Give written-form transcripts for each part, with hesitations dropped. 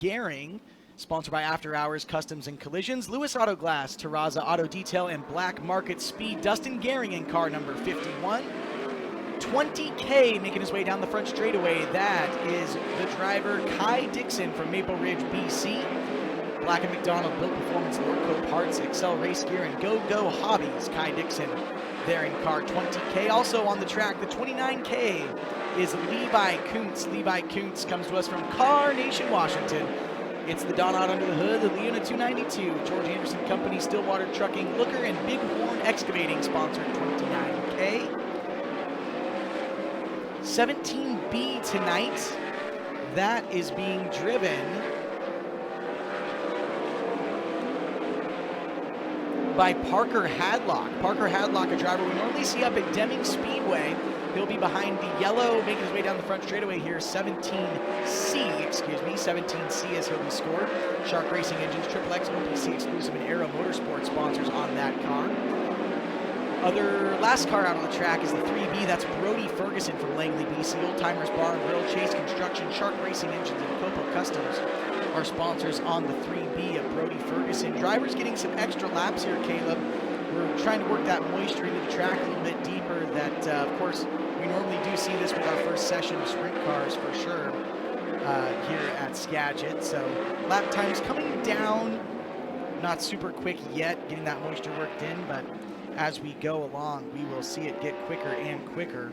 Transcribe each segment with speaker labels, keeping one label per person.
Speaker 1: Gehring, sponsored by After Hours Customs and Collisions, Lewis Auto Glass, Terraza Auto Detail, and Black Market Speed. Dustin Gehring in car number 51. 20K making his way down the front straightaway. That is the driver Kai Dixon from Maple Ridge, BC. Black & McDonald Built Performance, Lordco Parts, Excel Race Gear, and Go Hobbies. Kai Dixon there in car 20K. Also on the track, the 29K is Levi Kuntz. Levi Kuntz comes to us from Carnation, Washington. It's the Don Out Under the Hood, the Leona 292, George Anderson Company, Stillwater Trucking, Looker, and Bighorn Excavating sponsored 29K. 17B tonight. That is being driven by Parker Hadlock. Parker Hadlock, a driver we normally see up at Deming Speedway. He'll be behind the yellow, making his way down the front straightaway here. 17C as he'll be scored. Shark Racing Engines, XXX, OPC exclusive, and Aero Motorsports sponsors on that car. Other last car out on the track is the 3B. That's Brody Ferguson from Langley, BC. Old Timers Bar and Grill, Chase Construction, Shark Racing Engines, and Copo Customs are sponsors on the 3B of Brody Ferguson. Drivers getting some extra laps here, Caleb. We're trying to work that moisture into the track a little bit deeper. That, of course, we normally do see this with our first session of sprint cars for sure here at Skagit. So lap times coming down, not super quick yet, getting that moisture worked in, but as we go along, we will see it get quicker and quicker.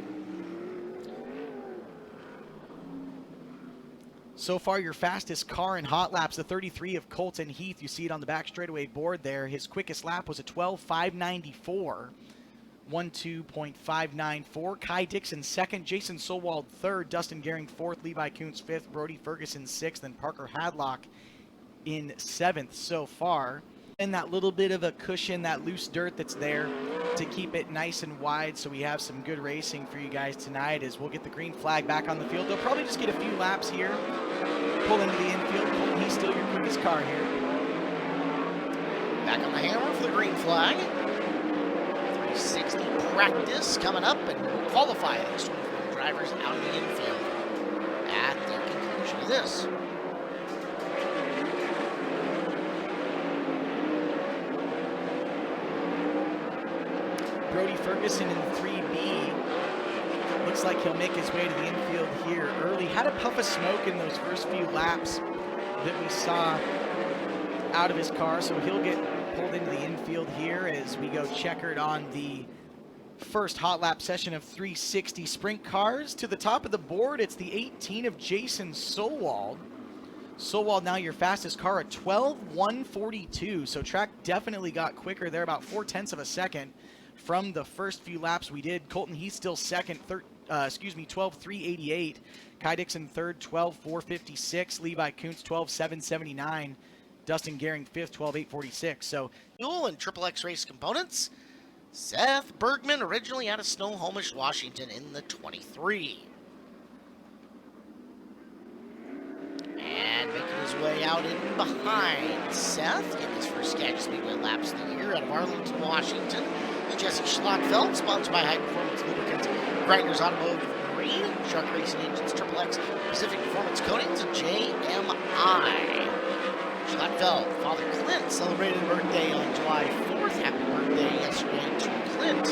Speaker 1: So far, your fastest car in hot laps, the 33 of Colton Heath. You see it on the back straightaway board there. His quickest lap was a 12:594. 12.594. Kai Dixon second, Jason Solwald third, Dustin Gehring fourth, Levi Kuntz fifth, Brody Ferguson sixth, and Parker Hadlock in seventh so far. And that little bit of a cushion, that loose dirt that's there to keep it nice and wide, so we have some good racing for you guys tonight as we'll get the green flag back on the field. They'll probably just get a few laps here, pull into the infield. He's still your quickest car here.
Speaker 2: Back on the hammer for the green flag. 360 practice coming up, and we'll qualify these 24 drivers out of the infield at the conclusion of this.
Speaker 1: Brody Ferguson in the 3B. Looks like he'll make his way to the infield here early. Had a puff of smoke in those first few laps that we saw out of his car, so he'll get pulled into the infield here as we go checkered on the first hot lap session of 360 sprint cars. To the top of the board, it's the 18 of Jason Solwald. Solwald now your fastest car at 12:142, so track definitely got quicker there, about 0.4 of a second from the first few laps we did. Colton Heath still second, 12:388. Kai Dixon third, 12:456. Levi Kuntz 12:779. Dustin Gehring fifth, 12:846. So
Speaker 2: Fuel and XXX Race Components. Seth Bergman, originally out of Snohomish, Washington, in the 23. And making his way out in behind Seth, getting his first Skagit Speedway laps of the year out of Arlington, Washington. Jesse Schlottfeld, sponsored by High Performance Lubricants, Grinders Automotive Marine, Shark Racing Engines, XXX, Pacific Performance Coatings, and JMI. Schlottfeld, Father Clint, celebrated a birthday on July 4th. Happy birthday yesterday to Clint.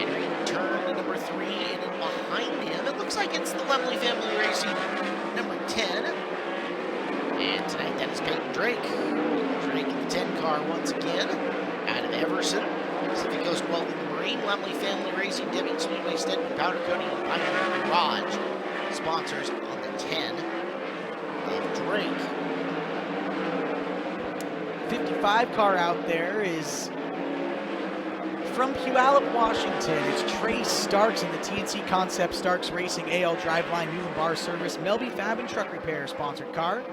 Speaker 2: Entering turn to number 3, and in behind him, it looks like it's the Lemley Family Racing number 10. And tonight, that is Peyton Drake. Drake in the 10 car once again, out of Everson. Pacific Coast Welding Marine, Lemley Family Racing, Deming Speedway, Stedman Powder Coating, and Pioneer Garage. Sponsors on the 10 of Drake.
Speaker 1: 55 car out there is from Puyallup, Washington. It's Trey Starks in the TNC Concept Starks Racing AL Driveline Newland Bar Service Melby Fab and Truck Repair sponsored car.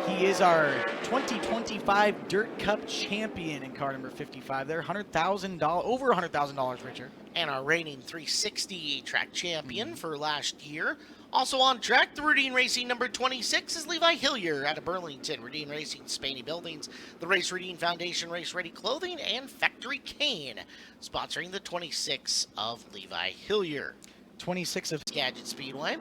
Speaker 1: He is our 2025 Dirt Cup champion in car number 55. They're $100,000, over $100,000, Richard.
Speaker 2: And our reigning 360 track champion for last year. Also on track, the Rudine Racing number 26 is Levi Hillier out of Burlington. Rudine Racing, Spaney Buildings, the Race Rudine Foundation, Race Ready Clothing, and Factory Cane, sponsoring the 26 of Levi Hillier.
Speaker 1: 26 of
Speaker 2: Skagit Speedway.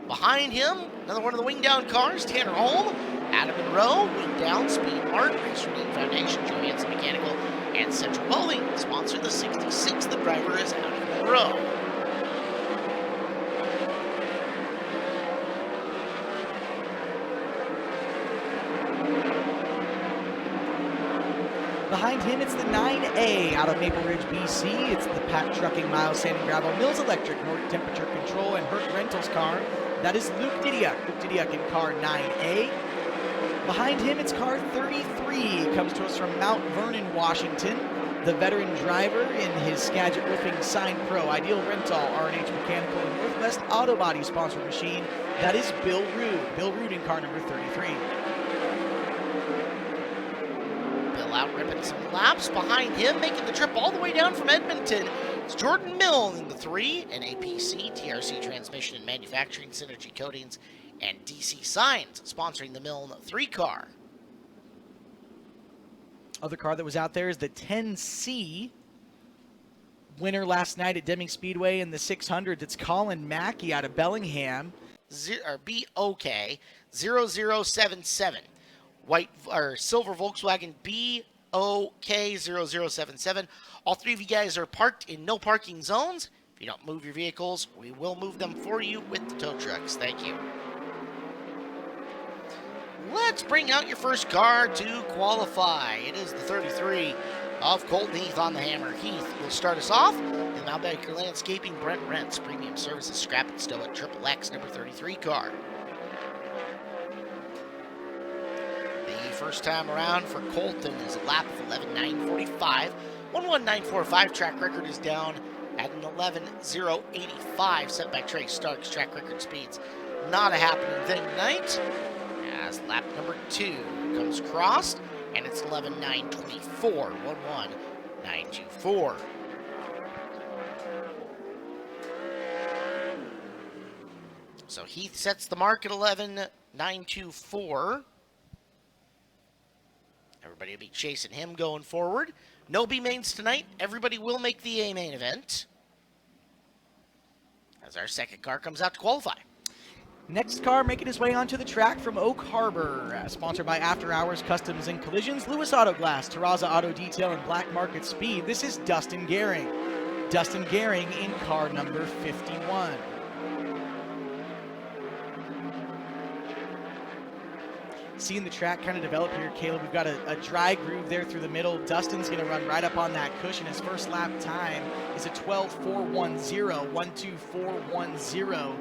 Speaker 2: Behind him, another one of the wing down cars, Tanner Holm, Adam Monroe, wing down, Speed Mart, Racer Name Foundation, Johansson Mechanical, and Central Welding sponsor the 66. The driver is Adam Monroe.
Speaker 1: Behind him, it's the 9A out of Maple Ridge, BC. It's the Pack Trucking, Miles Sand and Gravel, Mills Electric, Nordic Temperature Control, and Hurt Rentals car. That is Luke Didiak. Luke Didiak in car 9A. Behind him, it's car 33. Comes to us from Mount Vernon, Washington. The veteran driver in his Skagit Roofing Sign Pro, Ideal Rental, R&H Mechanical, and Northwest Auto Body sponsored machine. That is Bill Rood. Bill Rood in car number 33.
Speaker 2: Out ripping some laps. Behind him, making the trip all the way down from Edmonton, it's Jordan Milne in the 3, and APC, TRC Transmission and Manufacturing, Synergy Coatings, and DC Signs sponsoring the Milne 3 car.
Speaker 1: Other car that was out there is the 10C. Winner last night at Deming Speedway in the 600. It's Colin Mackey out of Bellingham.
Speaker 2: BOK 0077. White or silver Volkswagen BOK 0077. All three of you guys are parked in no parking zones. If you don't move your vehicles, we will move them for you with the tow trucks. Thank you. Let's bring out your first car to qualify. It is the 33 of Colton Heath on the hammer. Heath will start us off. And now back your landscaping, Brent Rents, Premium Services, Scrap and Stow at Triple X number 33 car. First time around for Colton is a lap of 11.945. 11945 track record is down at an 11.085 set by Trey Starks. Track record speeds not a happening thing tonight. As lap number 2 comes crossed, and it's 11.924. 11924. So Heath sets the mark at 11.924. Everybody will be chasing him going forward. No B mains tonight. Everybody will make the A main event as our second car comes out to qualify.
Speaker 1: Next car making his way onto the track from Oak Harbor, sponsored by After Hours Customs and Collisions, Lewis Auto Glass, Terraza Auto Detail, and Black Market Speed. This is Dustin Gehring. Dustin Gehring in car number 51. Seeing the track kind of develop here, Caleb. We've got a dry groove there through the middle. Dustin's going to run right up on that cushion. His first lap time is a 12.410, 12410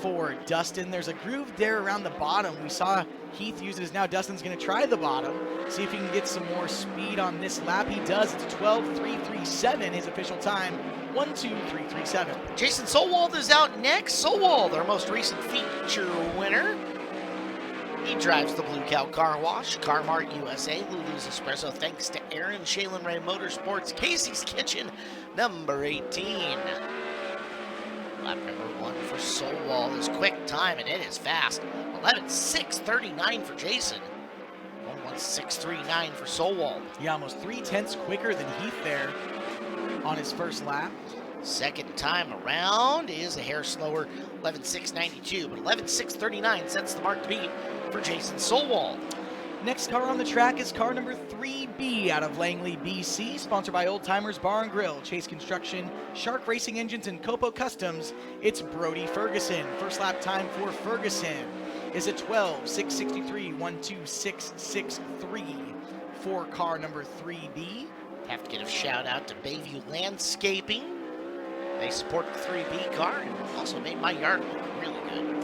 Speaker 1: for Dustin. There's a groove there around the bottom. We saw Heath use it as now Dustin's going to try the bottom, see if he can get some more speed on this lap. He does. It's a 12.337, his official time, 12337.
Speaker 2: Jason Solwald is out next. Solwald, our most recent feature winner. He drives the Blue Cow Car Wash, Car Mart USA, Lulu's Espresso, thanks to Aaron, Shaylin Ray Motorsports, Casey's Kitchen, number 18. Lap number 1 for Solwald is quick time, and it is fast. 11.639 for Jason. 11639 for Solwald.
Speaker 1: Yeah, almost 3/10 quicker than Heath there on his first lap.
Speaker 2: Second time around is a hair slower, 11.692, but 11.639 sets the mark to beat for Jason Solwald.
Speaker 1: Next car on the track is car number 3B out of Langley, BC, sponsored by Old Timers Bar and Grill, Chase Construction, Shark Racing Engines, and Copo Customs. It's Brody Ferguson. First lap time for Ferguson is a 12.663, 12663 for car number 3B.
Speaker 2: Have to give a shout out to Bayview Landscaping. They support the 3B car and also made my yard look really good.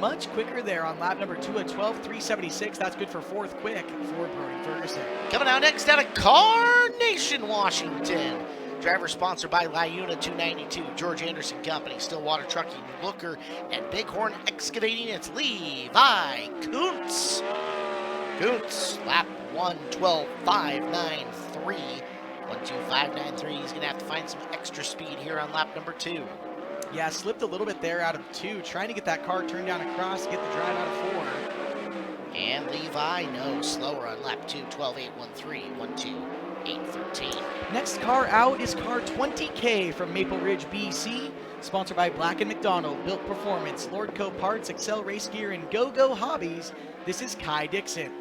Speaker 1: Much quicker there on lap number 2 at 12.376. That's good for fourth quick for Brody Ferguson.
Speaker 2: Coming out next out of Car Nation, Washington. Driver sponsored by Liuna 292, George Anderson Company, Stillwater Trucking, Looker, and Bighorn Excavating. It's Levi Kuntz. Kuntz, lap 1:12.593. 12593. He's going to have to find some extra speed here on lap number 2.
Speaker 1: Yeah, slipped a little bit there out of 2, trying to get that car turned down across, get the drive out of 4.
Speaker 2: And Levi, no, slower on lap 2, 12.813, 12813.
Speaker 1: Next car out is car 20K from Maple Ridge, BC. Sponsored by Black & McDonald, Built Performance, Lordco Parts, Excel Race Gear, and Go-Go Hobbies. This is Kai Dixon.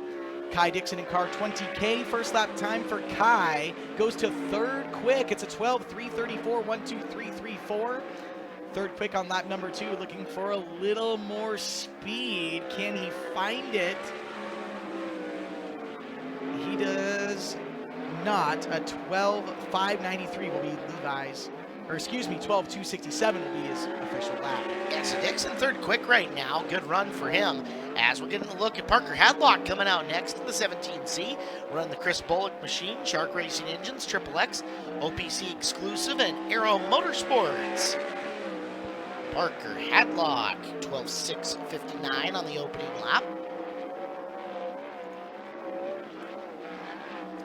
Speaker 1: Kai Dixon in car 20K. First lap time for Kai goes to third quick. It's a 12:3:34, 1:2:3:34. Third quick on lap number 2, looking for a little more speed. Can he find it? He does not. A 12:5:93 will be Levi's, or excuse me, 12:2:67 will be his official lap.
Speaker 2: Yeah, so Dixon third quick right now. Good run for him. As we're getting a look at Parker Hadlock coming out next in the 17C. Run the Chris Bullock machine, Shark Racing Engines, Triple X, OPC exclusive, and Aero Motorsports. Parker Hadlock, 12:6:59 on the opening lap.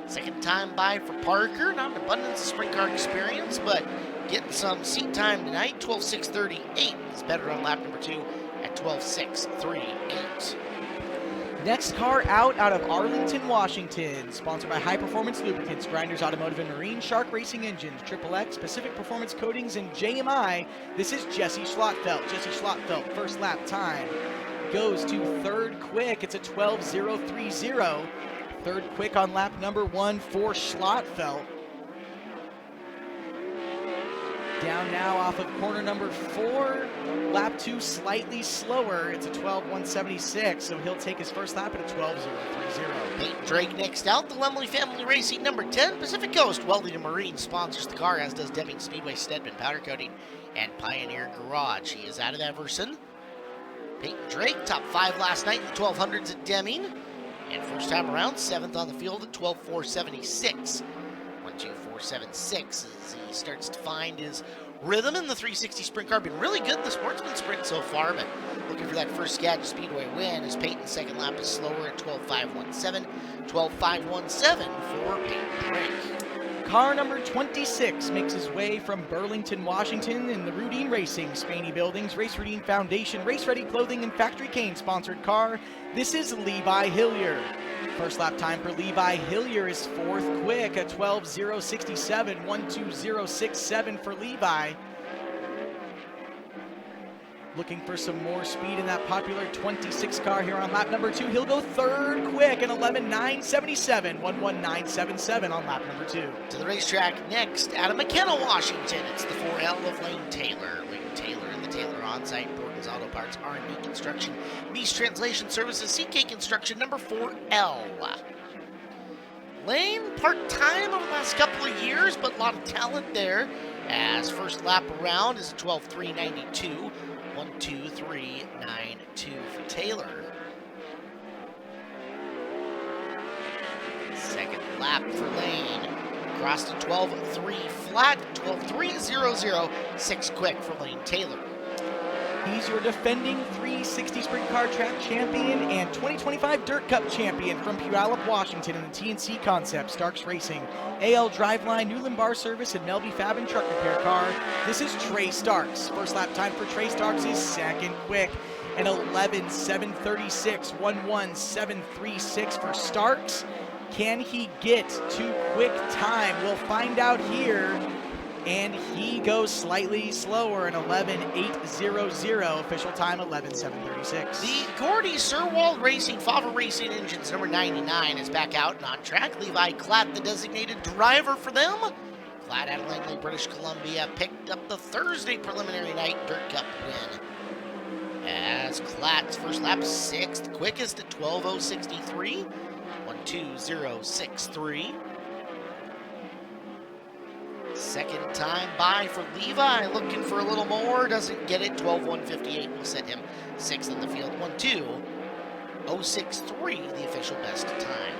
Speaker 2: Second time by for Parker, not an abundance of sprint car experience, but getting some seat time tonight. 12:6:38 is better on lap number 2 at 12:6:38.
Speaker 1: Next car out of Arlington, Washington. Sponsored by High Performance Lubricants, Grinders Automotive and Marine, Shark Racing Engines, Triple X, Pacific Performance Coatings, and JMI. This is Jesse Schlotfelt. Jesse Schlotfelt, first lap time, goes to third quick. It's a 12:030. Third quick on lap number 1 for Schlotfelt. Down now off of corner number 4. Lap 2 slightly slower. It's a 12:176, so he'll take his first lap at a 12:030.
Speaker 2: Peyton Drake next out. The Lemley Family Racing number 10. Pacific Coast Welding and Marine sponsors the car, as does Deming Speedway, Stedman Powder Coating, and Pioneer Garage. He is out of Everson. Peyton Drake, top 5 last night in the 1200s at Deming. And first time around, 7th on the field at 12:476. 1:2:476 as he starts to find his rhythm in the 360 sprint car. Been really good in the Sportsman sprint so far, but looking for that first Skagit Speedway win as Peyton's second lap is slower at 12:5:17. 12:5:17 for Peyton Drake.
Speaker 1: Car number 26 makes his way from Burlington, Washington in the Rudine Racing, Spaney Buildings, Race Rudine Foundation, Race Ready Clothing, and Factory Cane sponsored car. This is Levi Hillier. First lap time for Levi Hillier is fourth quick at 12:067, 1:2067 for Levi. Looking for some more speed in that popular 26 car here on lap number 2. He'll go third quick at 11:977, 1:1977 on lap number 2.
Speaker 2: To the racetrack next, out of McKenna, Washington, it's the 4L of Lane Taylor. Lane Taylor and the Taylor On-Site Borden's Auto Parts, R&D Construction, Beast Translation Services, CK Construction, number 4L. Lane, part-time over the last couple of years, but a lot of talent there, as first lap around is 12:3:92. 1:2:3:92 for Taylor. Second lap for Lane. Crossed to 12:3 flat, 12:3:00. 6 quick for Lane Taylor.
Speaker 1: He's your defending 360 Sprint Car Track Champion and 2025 Dirt Cup Champion from Puyallup, Washington in the TNC Concept, Starks Racing, AL Driveline, Newland Bar Service, and Melby Fab and Truck Repair Car. This is Trey Starks. First lap time for Trey Starks is second quick, and 11:736, 1:1736 for Starks. Can he get to quick time? We'll find out here. And he goes slightly slower at 11:800. Official time 11:736.
Speaker 2: The Gordy Sirwald Racing Fava Racing Engines number 99 is back out and on track. Levi Klatt, the designated driver for them. Klatt out of Langley, British Columbia, picked up the Thursday preliminary night Dirt Cup win. As Klatt's first lap, 6th quickest at 12:063, 1:20:63. Second time by for Levi, looking for a little more, doesn't get it. 12:158 will set him 6th in the field. 1:2:063, the official best time.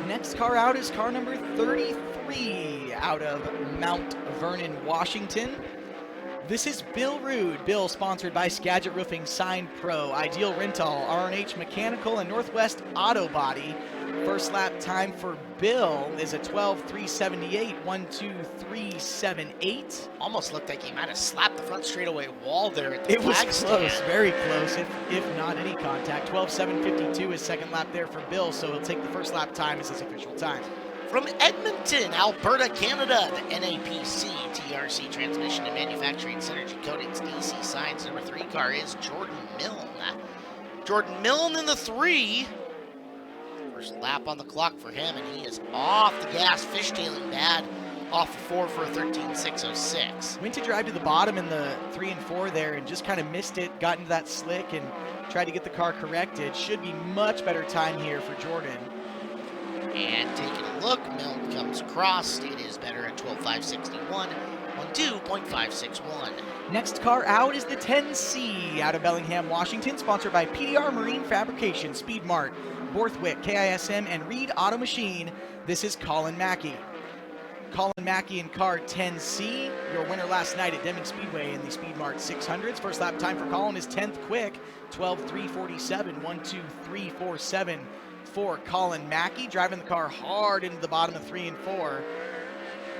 Speaker 1: Next car out is car number 33 out of Mount Vernon, Washington. This is Bill Rude. Bill sponsored by Skagit Roofing, Sign Pro, Ideal Rental, R&H Mechanical, and Northwest Auto Body. First lap time for Bill is a 12:378, 1:2:378.
Speaker 2: Almost looked like he might have slapped the front straightaway wall there at the
Speaker 1: It was
Speaker 2: flag
Speaker 1: close,
Speaker 2: stand.
Speaker 1: very close, if not any contact. 12:752 is second lap there for Bill, so he'll take the first lap time as his official time.
Speaker 2: From Edmonton, Alberta, Canada, the NAPC TRC Transmission and Manufacturing Synergy Coatings DC Signs number 3 car is Jordan Milne. Jordan Milne in the 3. First lap on the clock for him, and he is off the gas, fishtailing bad. Off the 4 for a 13.606.
Speaker 1: Went to drive to the bottom in the 3 and 4 there and just kind of missed it, got into that slick and tried to get the car corrected. Should be much better time here for Jordan.
Speaker 2: And taking a look, Milne comes across. It is better at 12.561, 12.561.
Speaker 1: Next car out is the 10C out of Bellingham, Washington, sponsored by PDR Marine Fabrication, Speed Mart, Borthwick, KISM, and Reed Auto Machine. This is Colin Mackey. Colin Mackey in car 10C, your winner last night at Deming Speedway in the Speed Mart 600s. First lap time for Colin is 10th quick, 12.347, 1.2347 for Colin Mackey. Driving the car hard into the bottom of 3 and 4.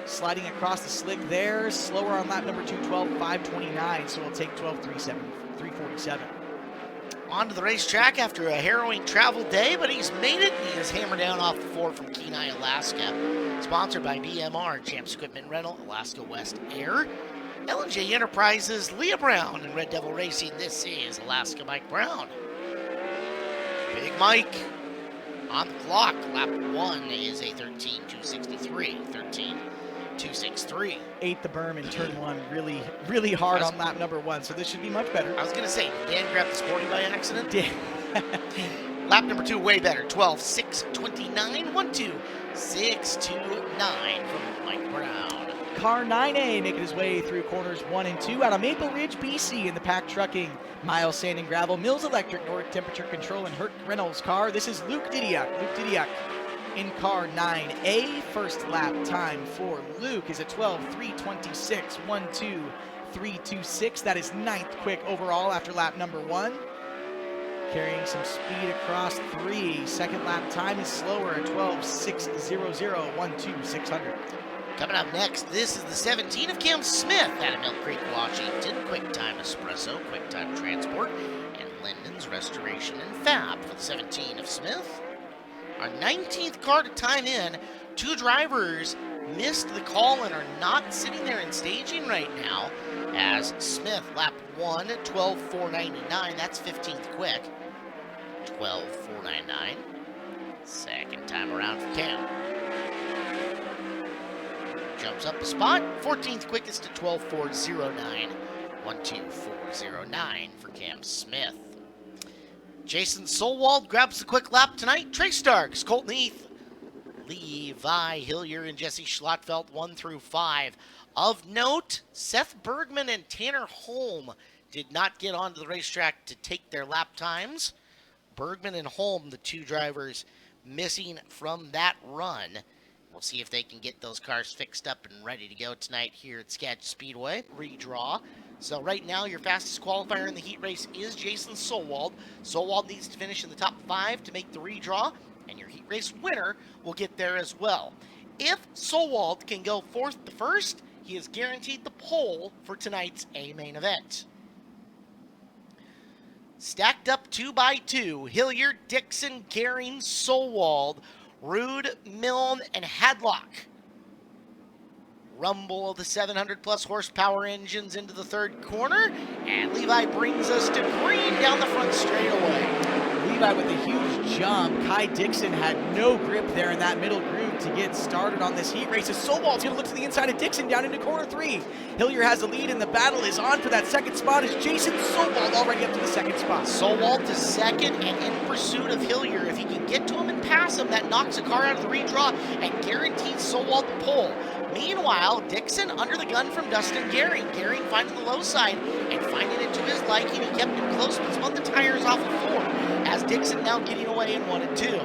Speaker 1: Sliding across the slick there, slower on lap number 2, 12.529, so we'll take 347.
Speaker 2: Onto the racetrack after a harrowing travel day, but he's made it. He is hammered down off the 4 from Kenai, Alaska. Sponsored by BMR, Champs Equipment Rental, Alaska West Air, L&J Enterprises, Leah Brown, and Red Devil Racing. This is Alaska Mike Brown. Big Mike on the clock. Lap 1 is a 13.263. 13.263.
Speaker 1: Ate the berm in turn 1 really hard on lap number 1, so this should be much better.
Speaker 2: I was going to say, did Dan grab the Sporty by accident?
Speaker 1: Yeah.
Speaker 2: Lap number 2, way better. 12.629, 1.2629 from Mike Brown.
Speaker 1: Car 9A making his way through corners 1 and 2 out of Maple Ridge, BC in the Pack Trucking, Miles Sand and Gravel, Mills Electric, Nordic Temperature Control, and Herc Reynolds car. This is Luke Didiak. Luke Didiak in car 9A. First lap time for Luke is a 12.326, 1.2326. That is 9th quick overall after lap number 1. Carrying some speed across 3. Second lap time is slower at 12.600, 1.2600.
Speaker 2: Coming up next, this is the 17 of Cam Smith out of Milk Creek, Washington. Quick Time Espresso, Quick Time Transport, and Linden's Restoration and Fab for the 17 of Smith. Our 19th car to time in. 2 drivers missed the call and are not sitting there in staging right now. As Smith, lap 1, 12.499. That's 15th quick. 12.499. Second time around for Cam. Jumps up a spot. 14th quickest to 12.409. 1.2409 for Cam Smith. Jason Solwald grabs the quick lap tonight. Trey Starks, Colton Heath, Levi Hillier, and Jesse Schlottfeld 1 through 5. Of note, Seth Bergman and Tanner Holm did not get onto the racetrack to take their lap times. Bergman and Holm, the 2 drivers missing from that run. We'll see if they can get those cars fixed up and ready to go tonight here at Skagit Speedway. Redraw. So right now, your fastest qualifier in the heat race is Jason Solwald. Solwald needs to finish in the top 5 to make the redraw, and your heat race winner will get there as well. If Solwald can go 4th to 1st, he is guaranteed the pole for tonight's A main event. Stacked up 2 by 2, Hilliard, Dixon, Gehring, Solwald, Rude, Milne, and Hadlock. Rumble of the 700 plus horsepower engines into the 3rd corner, and Levi brings us to green down the front straightaway.
Speaker 1: Levi with a huge jump. Kai Dixon had no grip there in that middle groove to get started on this heat race. As Solwald's going to look to the inside of Dixon down into corner 3. Hillier has the lead, and the battle is on for that 2nd spot as Jason Solwald already up to the 2nd spot.
Speaker 2: Solwald to 2nd and in pursuit of Hillier. If he can get to him and pass him, that knocks a car out of the redraw and guarantees Solwald the pole. Meanwhile, Dixon under the gun from Dustin Gehring. Gehring finding the low side and finding it to his liking. He kept him close but spun the tires off of 4 as Dixon now getting away in 1 and 2.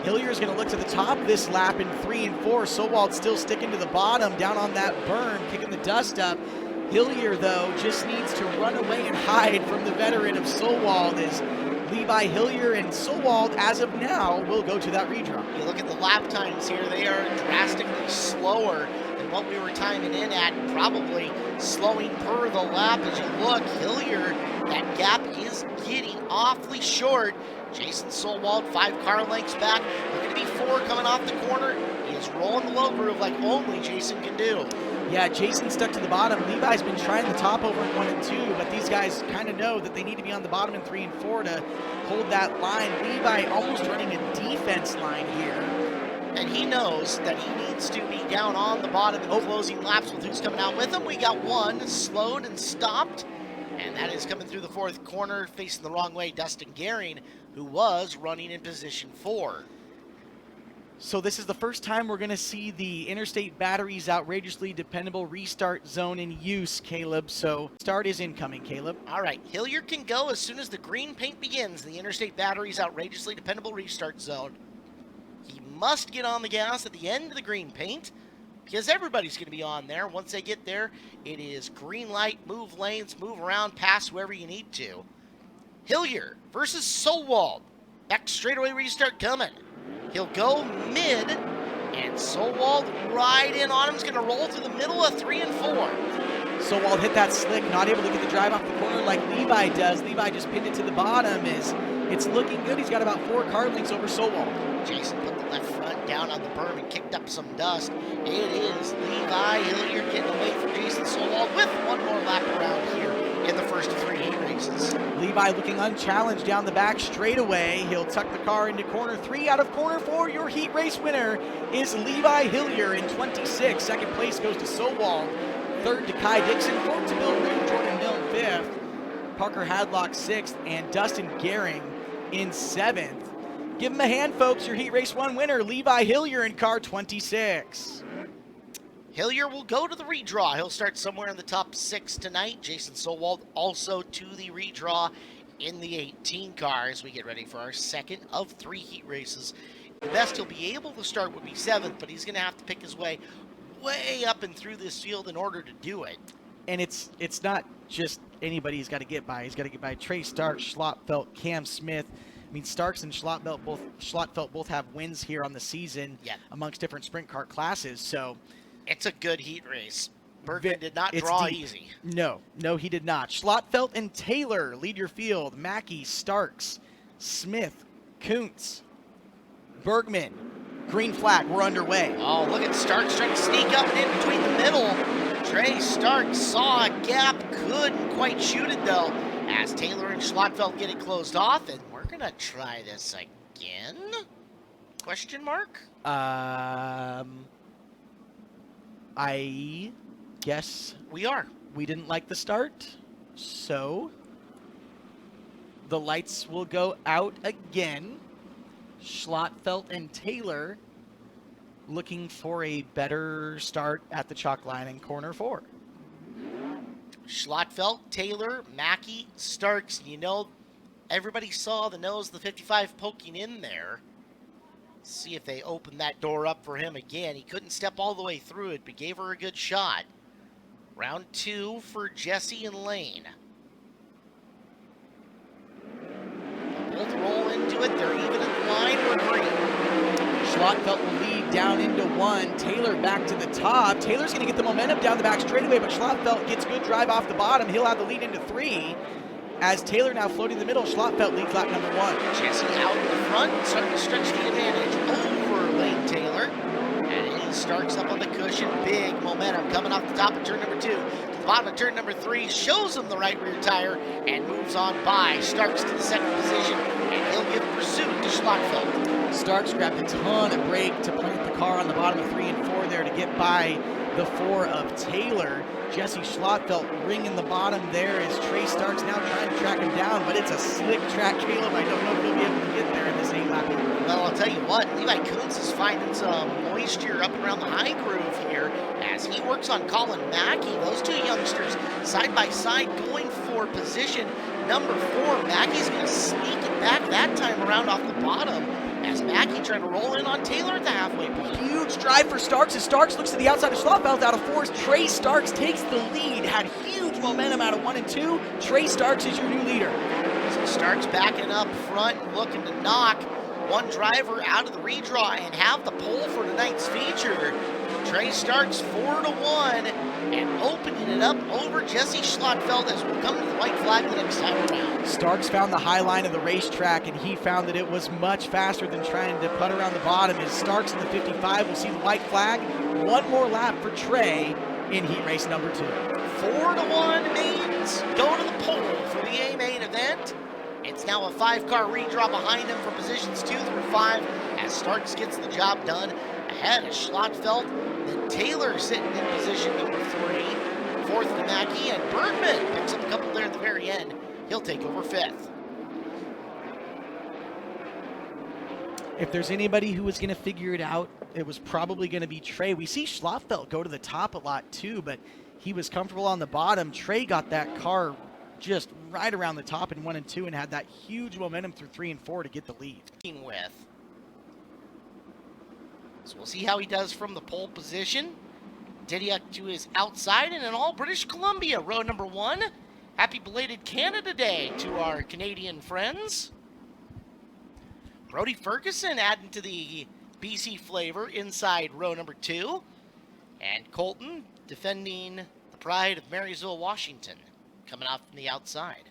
Speaker 1: Hillier is going to look to the top this lap in 3 and 4. Solwald still sticking to the bottom down on that berm, kicking the dust up. Hillier, though, just needs to run away and hide from the veteran of Solwald as Levi Hillier and Solwald, as of now, will go to that redraw.
Speaker 2: You look at the lap times here, they are drastically slower than what we were timing in at, and probably slowing per the lap as you look. Hillier, that gap is getting awfully short. Jason Solwald, 5 car lengths back. Looking to be 4 coming off the corner. He is He's rolling the low groove like only Jason can do.
Speaker 1: Yeah, Jason stuck to the bottom. Levi's been trying the top over in 1 and 2, but these guys kind of know that they need to be on the bottom in 3 and 4 to hold that line. Levi almost running a defense line here.
Speaker 2: And he knows that he needs to be down on the bottom in the closing laps with who's coming out with him. We got one slowed and stopped, and that is coming through the 4th corner, facing the wrong way, Dustin Gehring, who was running in position 4.
Speaker 1: So this is the first time we're going to see the Interstate Batteries Outrageously Dependable Restart Zone in use, Caleb. So start is incoming, Caleb.
Speaker 2: All right, Hilliard can go as soon as the green paint begins in the Interstate Batteries Outrageously Dependable Restart Zone. He must get on the gas at the end of the green paint because everybody's going to be on there. Once they get there, it is green light, move lanes, move around, pass whoever you need to. Hilliard versus Solwald. Back straightaway restart coming. He'll go mid, and Solwald right in on him. He's going to roll through the middle of 3 and 4.
Speaker 1: Solwald hit that slick, not able to get the drive off the corner like Levi does. Levi just pinned it to the bottom. It's looking good. He's got about 4 car lengths over Solwald.
Speaker 2: Jason put the left front down on the berm and kicked up some dust. It is Levi Hilliard getting away from Jason Solwald with one more lap around here in the first of 3 heat races.
Speaker 1: Levi looking unchallenged down the back straightaway. He'll tuck the car into corner 3. Out of corner 4, your heat race winner is Levi Hilliard in 26. Second place goes to Solwald. Third to Kai Dixon. Fourth to Bill Root. Jordan Milne 5th. Parker Hadlock 6th. And Dustin Gehring in 7th. Give him a hand, folks. Your heat race 1 winner, Levi Hilliard in car 26.
Speaker 2: Hilliard will go to the redraw. He'll start somewhere in the top 6 tonight. Jason Solwald also to the redraw in the 18 car as we get ready for our second of 3 heat races. The best he'll be able to start would be 7th, but he's going to have to pick his way up and through this field in order to do it.
Speaker 1: And it's not just anybody he's got to get by. He's got to get by Trey Starks, Schlotfelt, Cam Smith. I mean, Starks and Schlotfelt both have wins here on the season amongst different sprint car classes. So
Speaker 2: it's a good heat race. Bergman did not draw easy.
Speaker 1: No, he did not. Schlotfelt and Taylor lead your field. Mackey, Starks, Smith, Kuntz, Bergman. Green flag, we're underway.
Speaker 2: Oh, look at Starks trying to sneak up and in between the middle. Trey Starks saw a gap, couldn't quite shoot it though, as Taylor and Schlotfelt get it closed off, and we're gonna try this again? Question mark?
Speaker 1: I guess
Speaker 2: we are.
Speaker 1: We didn't like the start, so the lights will go out again. Schlotfelt and Taylor looking for a better start at the chalk line in corner 4.
Speaker 2: Schlotfelt, Taylor, Mackey, Starks. You know, everybody saw the nose of the 55 poking in there. See if they open that door up for him again. He couldn't step all the way through it, but gave her a good shot. Round 2 for Jesse and Lane. Both roll into it. They're even in the line. We're green.
Speaker 1: Schlotfelt will lead down into 1. Taylor back to the top. Taylor's going to get the momentum down the back straightaway, but Schlotfelt gets good drive off the bottom. He'll have the lead into 3. As Taylor now floating in the middle, Schlotfelt leads lap number 1.
Speaker 2: Jesse out in the front, starting to stretch the advantage over Lane Taylor. And he starts up on the cushion. Big momentum coming off the top of turn number 2. To the bottom of turn number 3, shows him the right rear tire and moves on by. Starks to the second position, and he'll give pursuit to Schlotfelt.
Speaker 1: Starks grabbed a ton of brake to plant the car on the bottom of 3 and 4 there to get by the 4 of Taylor. Jesse Schlotfelt ringing the bottom there as Trey Starks now trying to track him down, but it's a slick track, Caleb. I don't know if he'll be able to get there in this 8-lap heat.
Speaker 2: Well, I'll tell you what, Levi Kuntz is finding some moisture up around the high groove here as he works on Colin Mackey. Those two youngsters side by side going for position number 4. Mackey's going to sneak it back that time around off the bottom as Mackey trying to roll in on Taylor at the halfway point.
Speaker 1: Huge drive for Starks as Starks looks to the outside of Schlotfelt out of 4. Trey Starks takes the lead, had huge momentum out of 1 and 2. Trey Starks is your new leader.
Speaker 2: So Starks backing up front and looking to knock one driver out of the redraw and have the pole for tonight's feature. Trey Starks 4-1, and opening it up over Jesse Schlottfeld as we'll come to the white flag the next time around.
Speaker 1: Starks found the high line of the racetrack, and he found that it was much faster than trying to putt around the bottom. As Starks in the 55 will see the white flag. One more lap for Trey in heat race number 2.
Speaker 2: 4-1 mains go to the pole for the A main event. It's now a 5-car redraw behind him for positions 2 through 5 as Starks gets the job done ahead of Schlottfeld. Then Taylor sitting in position number 3. 4th Namaki, and Bergman picks up a couple there at the very end. He'll take over 5th.
Speaker 1: If there's anybody who was going to figure it out, it was probably going to be Trey. We see Schlottfeld go to the top a lot too, but he was comfortable on the bottom. Trey got that car just right around the top in 1 and 2 and had that huge momentum through 3 and 4 to get the lead.
Speaker 2: With. So we'll see how he does from the pole position. Didiak to his outside, and in all British Columbia, row number 1. Happy belated Canada Day to our Canadian friends. Brody Ferguson adding to the BC flavor inside row number 2. And Colton defending the pride of Marysville, Washington, coming off from the outside.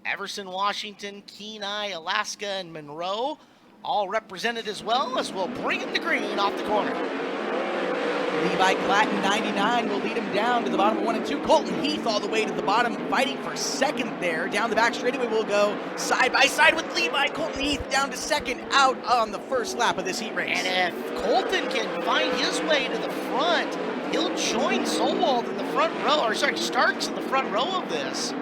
Speaker 2: Everson, Washington, Kenai, Alaska, and Monroe all represented as well, as we'll bring in the green off the corner.
Speaker 1: Levi Clatton, 99, will lead him down to the bottom of 1 and 2. Colton Heath all the way to the bottom, fighting for second there. Down the back straightaway will go side by side with Levi. Colton Heath down to second, out on the first lap of this heat race.
Speaker 2: And if Colton can find his way to the front, he'll join Solwald in the front row, or sorry, Starks in the front row of this.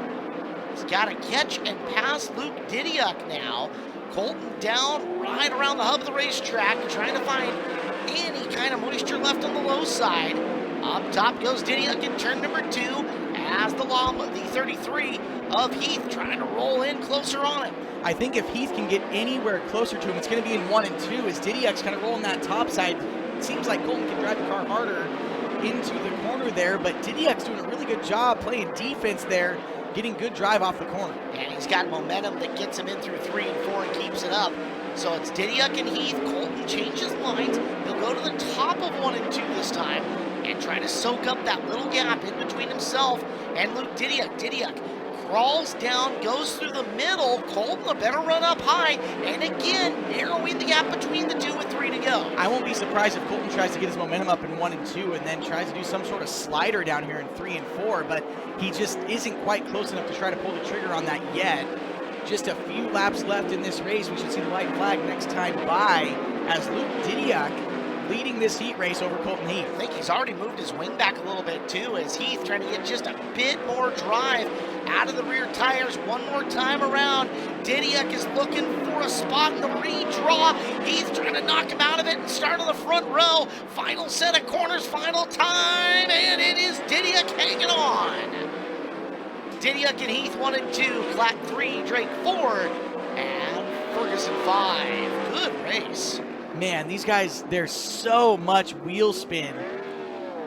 Speaker 2: He's got to catch and pass Luke Didiak now. Colton down right around the hub of the racetrack, trying to find any kind of moisture left on the low side. Up top goes Didiak in turn number 2 as the 33 of Heath trying to roll in closer on him.
Speaker 1: I think if Heath can get anywhere closer to him, it's going to be in 1 and 2 as Didiak's kind of rolling that top side. It seems like Colton can drive the car harder into the corner there, but Didiak's doing a really good job playing defense there, getting good drive off the corner.
Speaker 2: And he's got momentum that gets him in through 3 and 4 and keeps it up. So it's Didiak and Heath. Colton changes lines. He'll go to the top of 1 and 2 this time and try to soak up that little gap in between himself and Luke Didiak. Didiak crawls down, goes through the middle. Colton a better run up high, and again, narrowing the gap between the 2 with 3 to go.
Speaker 1: I won't be surprised if Colton tries to get his momentum up in 1 and 2 and then tries to do some sort of slider down here in 3 and 4, but he just isn't quite close enough to try to pull the trigger on that yet. Just a few laps left in this race. We should see the white flag next time by as Luke Didiak leading this heat race over Colton Heath.
Speaker 2: I think he's already moved his wing back a little bit too, as Heath trying to get just a bit more drive out of the rear tires one more time around. Didiak is looking for a spot in the redraw. Heath trying to knock him out of it and start on the front row. Final set of corners, final time, and it is Didiak hanging on. Didiak and Heath 1 and 2, Clatt 3, Drake 4, and Ferguson 5. Good race.
Speaker 1: Man, these guys, there's so much wheel spin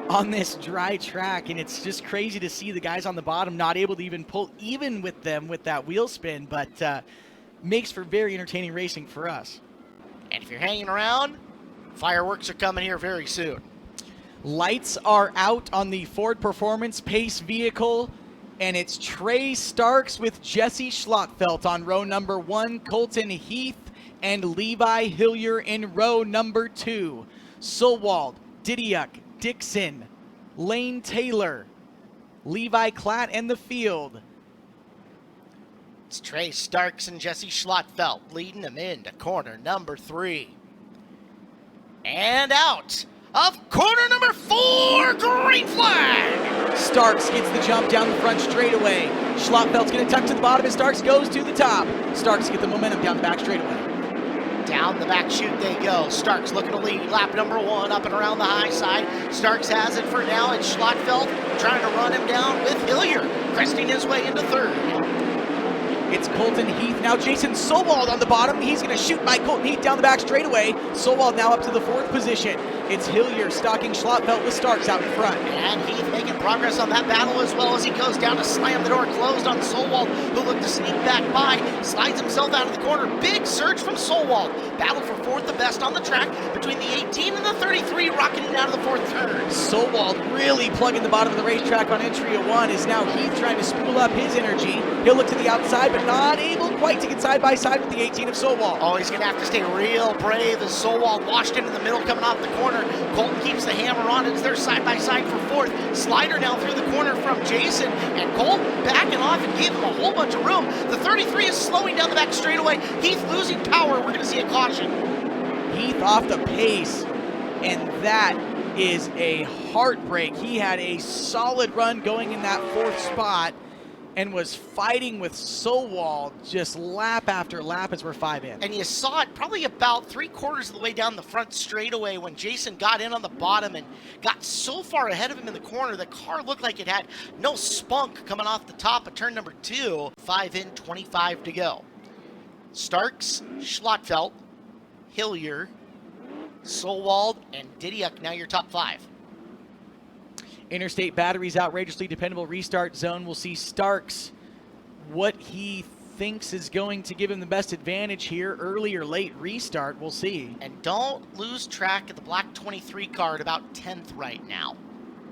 Speaker 1: on this dry track, and it's just crazy to see the guys on the bottom not able to even pull even with them with that wheel spin, but makes for very entertaining racing for us.
Speaker 2: And if you're hanging around, fireworks are coming here very soon.
Speaker 1: Lights are out on the Ford Performance Pace vehicle, and it's Trey Starks with Jesse Schlottfeld on row number 1, Colton Heath and Levi Hillier in row number 2. Solwald, Didiak, Dixon, Lane Taylor, Levi Clatt, and the field.
Speaker 2: It's Trey Starks and Jesse Schlottfeld leading them into corner number 3. And out of corner number 4, green flag!
Speaker 1: Starks gets the jump down the front straightaway. Schlottfeld's going to tuck to the bottom as Starks goes to the top. Starks get the momentum down the back straightaway.
Speaker 2: Down the back chute they go. Starks looking to lead lap number 1 up and around the high side. Starks has it for now, and Schlottfeld trying to run him down with Hillier, cresting his way into 3rd.
Speaker 1: It's Colton Heath. Now Jason Solwald on the bottom. He's going to shoot by Colton Heath down the back straightaway. Solwald now up to the 4th position. It's Hillier stalking Schlotfeld with Starks out in front.
Speaker 2: And Heath making progress on that battle as well as he goes down to slam the door closed on Solwald, who looked to sneak back by, slides himself out of the corner. Big surge from Solwald. Battle for fourth, the best on the track between the 18 and the 33, rocketing out of the fourth turn.
Speaker 1: Solwald really plugging the bottom of the racetrack on entry of 1. Is now Heath trying to spool up his energy. He'll look to the outside, but not able quite to get side by side with the 18 of Solwald.
Speaker 2: Oh, he's going to have to stay real brave as Solwald washed into the middle coming off the corner. Colton keeps the hammer on. It's their side-by-side for fourth. Slider now through the corner from Jason, and Colton backing off and gave him a whole bunch of room. The 33 is slowing down the back straightaway. Heath losing power. We're going to see a caution.
Speaker 1: Heath off the pace, and that is a heartbreak. He had a solid run going in that fourth spot and was fighting with Solwald just lap after lap as we're 5 in.
Speaker 2: And you saw it probably about 3/4 of the way down the front straightaway when Jason got in on the bottom and got so far ahead of him in the corner, the car looked like it had no spunk coming off the top of turn number 2. 5 in, 25 to go. Starks, Schlotfeld, Hillier, Solwald, and Didiuk, now your top 5.
Speaker 1: Interstate Batteries outrageously dependable restart zone. We'll see Starks, what he thinks is going to give him the best advantage here. Early or late restart, we'll see.
Speaker 2: And don't lose track of the black 23 car at about 10th right now.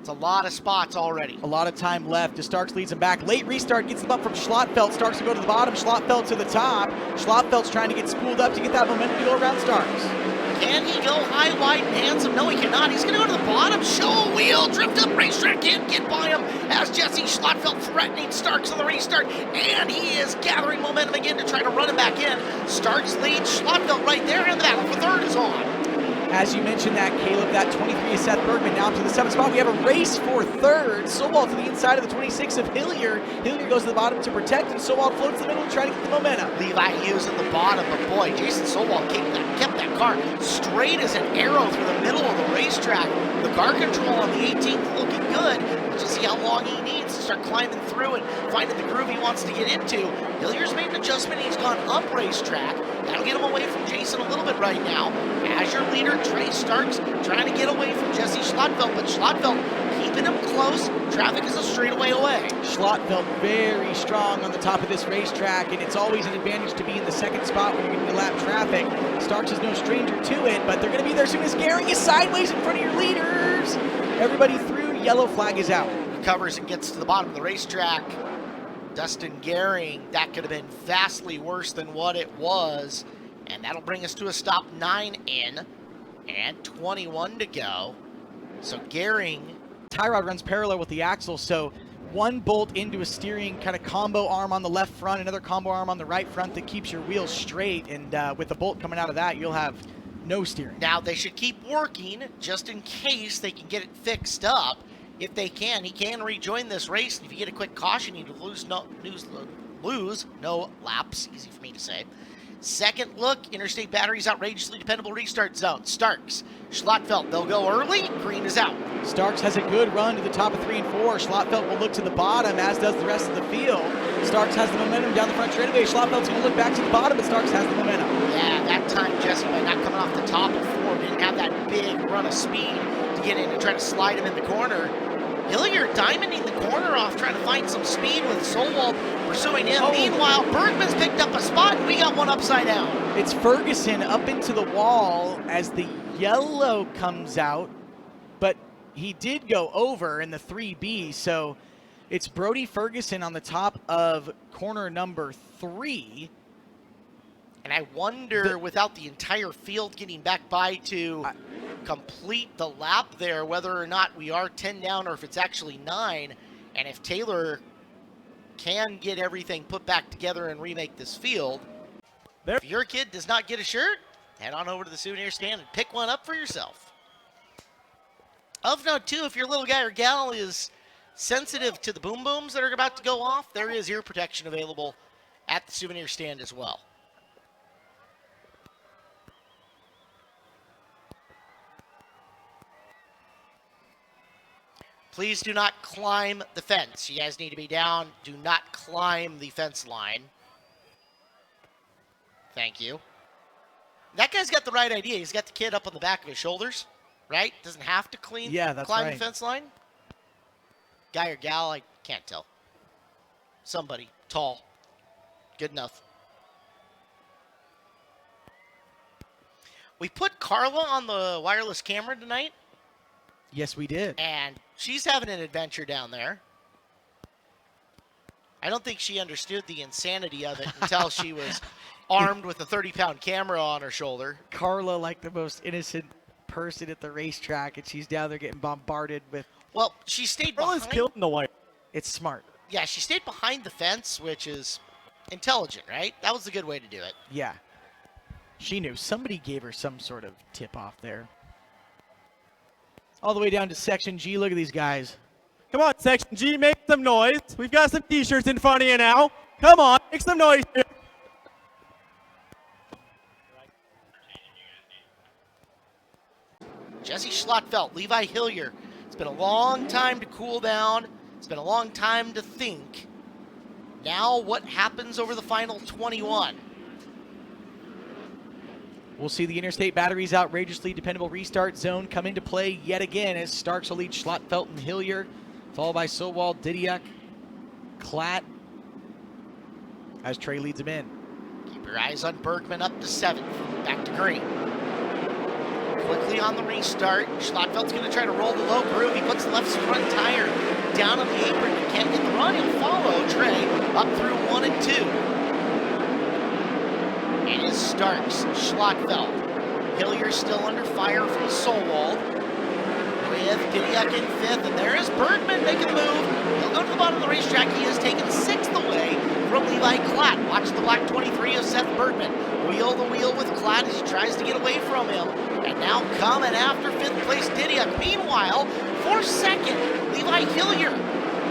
Speaker 2: It's a lot of spots already.
Speaker 1: A lot of time left as Starks leads him back. Late restart gets him up from Schlotfeld. Starks to go to the bottom, Schlotfeld to the top. Schlotfeld's trying to get spooled up to get that momentum to go around Starks.
Speaker 2: Can he go high, wide, and handsome? No, he cannot. He's going to go to the bottom, show a wheel, drift up racetrack, can't get by him as Jesse Schlotfeld threatening Starks on the restart, and he is gathering momentum again to try to run him back in. Starks leads Schlotfeld right there, and the battle for third is on.
Speaker 1: As you mentioned that, Caleb, that 23 is Seth Bergman now to the 7th spot. We have a race for third. Solwald to the inside of the 26 of Hillier. Hillier goes to the bottom to protect, and Solwald floats to the middle to try to get the momentum.
Speaker 2: Levi Hughes in the bottom, but boy, Jason Solwald kept that car straight as an arrow through the middle of the racetrack. The car control on the 18th looking good. Let's just see how long he needs to start climbing through and finding the groove he wants to get into. Hillier's made an adjustment. He's gone up racetrack. That'll get him away from Jason a little bit right now. As your leader, Trey Starks trying to get away from Jesse Schlotfeld, but Schlotfeld keeping him close. Traffic is a straightaway away.
Speaker 1: Schlotfeld very strong on the top of this racetrack, and it's always an advantage to be in the second spot when you're going to lap traffic. Starks is no stranger to it, but they're going to be there soon as Gehring is sideways in front of your leaders. Everybody through, yellow flag is out.
Speaker 2: Recovers and gets to the bottom of the racetrack. Dustin Gehring, that could have been vastly worse than what it was. And that'll bring us to a stop. 9 in and 21 to go. So Gehring.
Speaker 1: Tie rod runs parallel with the axle, so one bolt into a steering kind of combo arm on the left front, another combo arm on the right front that keeps your wheels straight, and with the bolt coming out of that, you'll have no steering.
Speaker 2: Now they should keep working just in case they can get it fixed up. If they can, he can rejoin this race, and if you get a quick caution, you lose no laps. Easy for me to say. Second look, Interstate Batteries outrageously dependable restart zone. Starks, Schlotfeld, they'll go early. Green is out.
Speaker 1: Starks has a good run to the top of 3 and 4. Schlotfeld will look to the bottom, as does the rest of the field. Starks has the momentum down the front straightaway. Schlotfeld's going to look back to the bottom, but Starks has the momentum.
Speaker 2: Yeah, that time Jesse, by not coming off the top of 4, didn't have that big run of speed to get in and try to slide him in the corner. Hillier diamonding the corner off, trying to find some speed with Solwald pursuing him. Oh. Meanwhile, Bergman's picked up a spot, and we got one upside down.
Speaker 1: It's Ferguson up into the wall as the yellow comes out, but he did go over in the 3B, so it's Brody Ferguson on the top of corner number 3.
Speaker 2: And I wonder, without the entire field getting back by to complete the lap there, whether or not we are 10 down or if it's actually 9. And if Taylor can get everything put back together and remake this field, if your kid does not get a shirt, head on over to the souvenir stand and pick one up for yourself. Of note, too, if your little guy or gal is sensitive to the boom booms that are about to go off, there is ear protection available at the souvenir stand as well. Please do not climb the fence. You guys need to be down. Do not climb the fence line. Thank you. That guy's got the right idea. He's got the kid up on the back of his shoulders. right? Doesn't have to climb
Speaker 1: right.
Speaker 2: the fence line. Guy or gal, I can't tell. Somebody tall, good enough. We put Carla on the wireless camera tonight.
Speaker 1: Yes, we did.
Speaker 2: And she's having an adventure down there. I don't think she understood the insanity of it until she was armed with a 30-pound camera on her shoulder.
Speaker 1: Carla, like the most innocent person at the racetrack, and she's down there getting bombarded with...
Speaker 2: Well, she stayed
Speaker 3: Carla's
Speaker 2: behind.
Speaker 3: killing the wire.
Speaker 1: It's smart.
Speaker 2: Yeah, she stayed behind the fence, which is intelligent, right? That was the good way to do it.
Speaker 1: Yeah. She knew. Somebody gave her some sort of tip-off there. All the way down to Section G. Look at these guys.
Speaker 3: Come on, Section G, make some noise. We've got some T-shirts in front of you now. Come on, make some noise here.
Speaker 2: Jesse Schlottfeld, Levi Hillier. It's been a long time to cool down. It's been a long time to think. Now what happens over the final 21?
Speaker 1: We'll see the Interstate Batteries outrageously dependable restart zone come into play yet again as Starks will lead Schlottfeld and Hillier, followed by Sowald, Didiak, Klatt, as Trey leads him in.
Speaker 2: Keep your eyes on Bergman up to 7th. Back to green. Quickly on the restart. Schlottfeld's going to try to roll the low groove. He puts the left front tire down on the apron. He can't get the run. He'll follow Trey up through 1 and 2. It is Starks, Schlottfeld. Hillier still under fire from Sowald. With Didiak in 5th, and there is Bergman making a move. He'll go to the bottom of the racetrack. He has taken 6th away from Levi Klatt. Watch the black 23 of Seth Bergman. Wheel the wheel with Klatt as he tries to get away from him. And now coming after 5th place Didiak. Meanwhile, for 2nd, Levi Hillier.